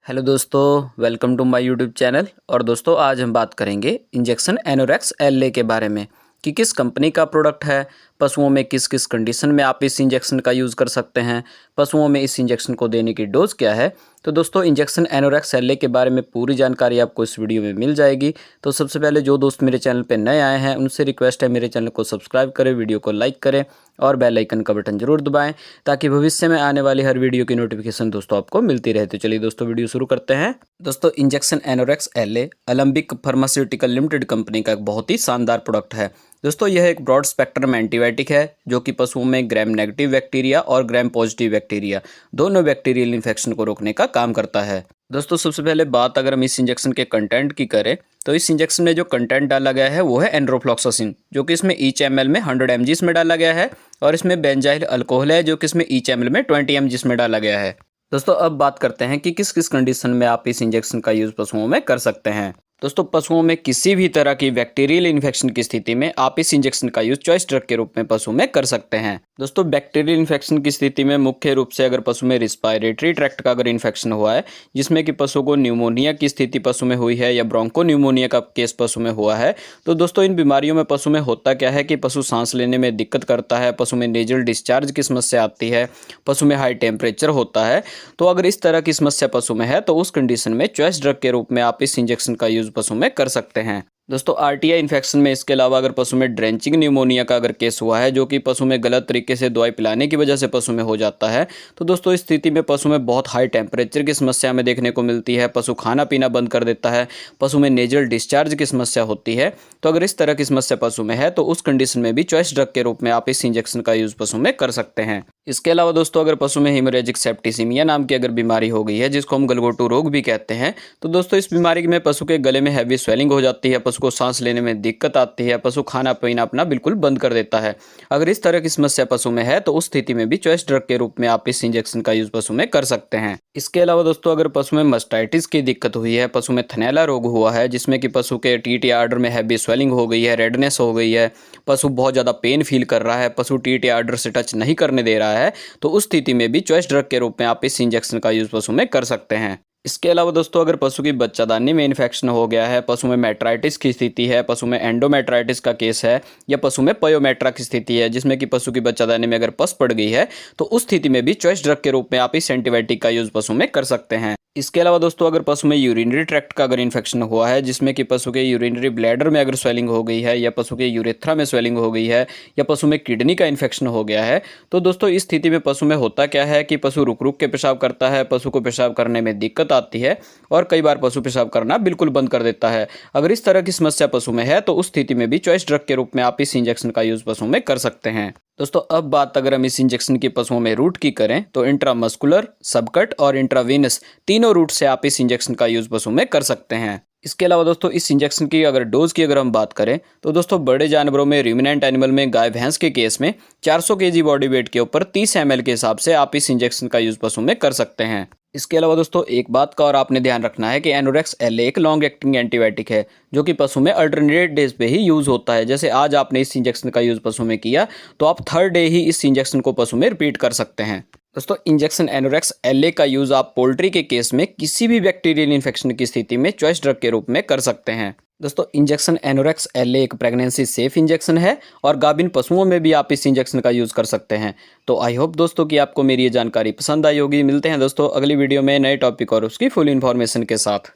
Hello दोस्तों, welcome to my YouTube channel. और दोस्तों आज हम बात करेंगे इंजेक्शन एनोरेक्स एल के बारे में कि किस कंपनी का प्रोडक्ट है, पशुओं में किस किस कंडीशन में आप इस इंजेक्शन का यूज़ कर सकते हैं, पशुओं में इस इंजेक्शन को देने की डोज़ क्या है। तो दोस्तों इंजेक्शन एनोरेक्स एल के बारे में पूरी जानकारी आपको इस वीडियो में मिल जाएगी। तो सबसे पहले जो दोस्त मेरे चैनल पर नए आए हैं उनसे रिक्वेस्ट है मेरे चैनल को सब्सक्राइब करें, वीडियो को लाइक करें और बेल आइकन का बटन जरूर दबाएं ताकि भविष्य में आने वाली हर वीडियो की नोटिफिकेशन दोस्तों आपको मिलती रहे। तो चलिए दोस्तों वीडियो शुरू करते हैं। दोस्तों injection Enorex L Alembic pharmaceutical limited company का एक बहुत ही शानदार प्रोडक्ट है। दोस्तों यह एक ब्रॉड स्पेक्ट्रम एंटीबायोटिक है जो कि पशुओं में ग्राम नेगेटिव बैक्टीरिया और ग्राम पॉजिटिव बैक्टीरिया दोनों बैक्टीरियल इन्फेक्शन को रोकने का काम करता है। दोस्तों सबसे पहले बात अगर हम इस इंजेक्शन के कंटेंट की करें तो इस इंजेक्शन में जो कंटेंट डाला गया है वो है एंड्रोफ्लॉक्सासिन, जो कि इसमें ईच एमएल में 100 mg में डाला गया है, और इसमें बेंजाइल अल्कोहल है जो कि इसमें ईच एमएल में 20 mg में डाला गया है। दोस्तों अब बात करते हैं कि किस किस कंडीशन में आप इस इंजेक्शन का यूज़ पशुओं में कर सकते हैं। दोस्तों पशुओं में किसी भी तरह की बैक्टीरियल इन्फेक्शन की स्थिति में आप इस इंजेक्शन का यूज चॉइस ड्रग के रूप में पशु में कर सकते हैं। दोस्तों बैक्टीरियल इन्फेक्शन की स्थिति में मुख्य रूप से अगर पशु में रिस्पायरेटरी ट्रैक्ट का अगर इन्फेक्शन हुआ है, जिसमें कि पशु को न्यूमोनिया की स्थिति पशु में हुई है या ब्रोंको न्यूमोनिया का केस पशु में हुआ है, तो दोस्तों इन बीमारियों में पशु में होता क्या है कि पशु सांस लेने में दिक्कत करता है, पशु में नेजल डिस्चार्ज की समस्या आती है, पशु में हाई टेम्परेचर होता है। तो अगर इस तरह की समस्या पशु में है तो उस कंडीशन में चॉइस ड्रग के रूप में आप इस इंजेक्शन का यूज पशु में कर सकते हैं। दोस्तों आरटीआई इन्फेक्शन में इसके अलावा अगर पशु में ड्रेंचिंग न्यूमोनिया का अगर केस हुआ है, जो कि पशु में गलत तरीके से दवाई पिलाने की वजह से पशु में हो जाता है, तो दोस्तों इस स्थिति में पशु में बहुत हाई टेम्परेचर की समस्या हमें देखने को मिलती है, पशु खाना पीना बंद कर देता है, पशु में नेजल डिस्चार्ज की समस्या होती है। तो अगर इस तरह की समस्या पशु में है तो उस कंडीशन में भी चॉइस ड्रग के रूप में आप इस इंजेक्शन का यूज पशु में कर सकते हैं। इसके अलावा दोस्तों अगर पशु में हेमोरेजिक सेप्टिसिमिया नाम की अगर बीमारी हो गई है, जिसको हम गलघोटू रोग भी कहते हैं, तो दोस्तों इस बीमारी में पशु के गले में हैवी स्वेलिंग हो जाती है, पशु को सांस लेने में दिक्कत आती है, पशु खाना पीना अपना बिल्कुल बंद कर देता है। अगर इस तरह की समस्या पशु में है तो उस स्थिति में भी चॉइस ड्रग के रूप में आप इस इंजेक्शन का यूज पशु में कर सकते हैं। इसके अलावा दोस्तों अगर पशु में मस्टाइटिस की दिक्कत हुई है, पशु में थनैला रोग हुआ है, जिसमें कि पशु के टीटी आर्डर में हैवी स्वेलिंग हो गई है, रेडनेस हो गई है, पशु बहुत ज़्यादा पेन फील कर रहा है, पशु टीटी आर्डर से टच नहीं करने दे रहा है, तो उस स्थिति में भी चॉइस ड्रग के रूप में आप इस इंजेक्शन का यूज पशु में कर सकते हैं। इसके अलावा दोस्तों अगर पशु की बच्चादानी में इन्फेक्शन हो गया है, पशु में मेट्राइटिस की स्थिति है, पशु में एंडोमेट्राइटिस का केस है, या पशु में पयोमेट्रा की स्थिति है, जिसमें कि पशु की बच्चादानी में अगर पस पड़ गई है, तो उस स्थिति में भी चॉइस ड्रग के रूप में आप इस एंटीबायोटिक का यूज पशु में कर सकते हैं। इसके अलावा दोस्तों अगर पशु में यूरिनरी ट्रैक्ट का अगर इन्फेक्शन हुआ है, जिसमें कि पशु के यूरिनरी ब्लैडर में अगर स्वेलिंग हो गई है, या पशु के यूरेथ्रा में स्वेलिंग हो गई है, या पशु में किडनी का इन्फेक्शन हो गया है, तो दोस्तों इस स्थिति में पशु में होता क्या है कि पशु रुक रुक के पेशाब करता है, पशु को पेशाब करने में दिक्कत आती है, और कई बार पशु पेशाब करना बिल्कुल बंद कर देता है। अगर इस तरह की समस्या पशु में है तो उस स्थिति में भी चॉइस ड्रग के रूप में आप इस इंजेक्शन का यूज पशु में कर सकते हैं। दोस्तों अब बात अगर हम इस इंजेक्शन की पशुओं में रूट की करें तो इंट्रामस्कुलर, सबकट और इंट्रावीनस तीनों रूट से आप इस इंजेक्शन का यूज पशु में कर सकते हैं। इसके अलावा दोस्तों इस इंजेक्शन की अगर डोज की अगर हम बात करें तो दोस्तों बड़े जानवरों में रूमिनेंट एनिमल में गाय भैंस के केस में 400 kg बॉडी वेट के ऊपर 30 ml के हिसाब से आप इस इंजेक्शन का यूज पशु में कर सकते हैं। इसके अलावा दोस्तों एक बात का और आपने ध्यान रखना है कि एनोरेक्स एल एक लॉन्ग एक्टिंग एंटीबायोटिक है, जो कि पशु में अल्टरनेट डेज पे ही यूज होता है। जैसे आज आपने इस इंजेक्शन का यूज पशु में किया तो आप थर्ड डे ही इस इंजेक्शन को पशु में रिपीट कर सकते हैं। दोस्तों इंजेक्शन एनोरेक्स एल का यूज आप पोल्ट्री के केस में किसी भी बैक्टीरियल इन्फेक्शन की स्थिति में चॉइस ड्रग के रूप में कर सकते हैं। दोस्तों इंजेक्शन एनोरेक्स एल एक प्रेगनेंसी सेफ इंजेक्शन है और गाभिन पशुओं में भी आप इस इंजेक्शन का यूज कर सकते हैं। तो आई होप दोस्तों कि आपको मेरी ये जानकारी पसंद आई होगी। मिलते हैं दोस्तों अगली वीडियो में नए टॉपिक और उसकी फुल इन्फॉर्मेशन के साथ।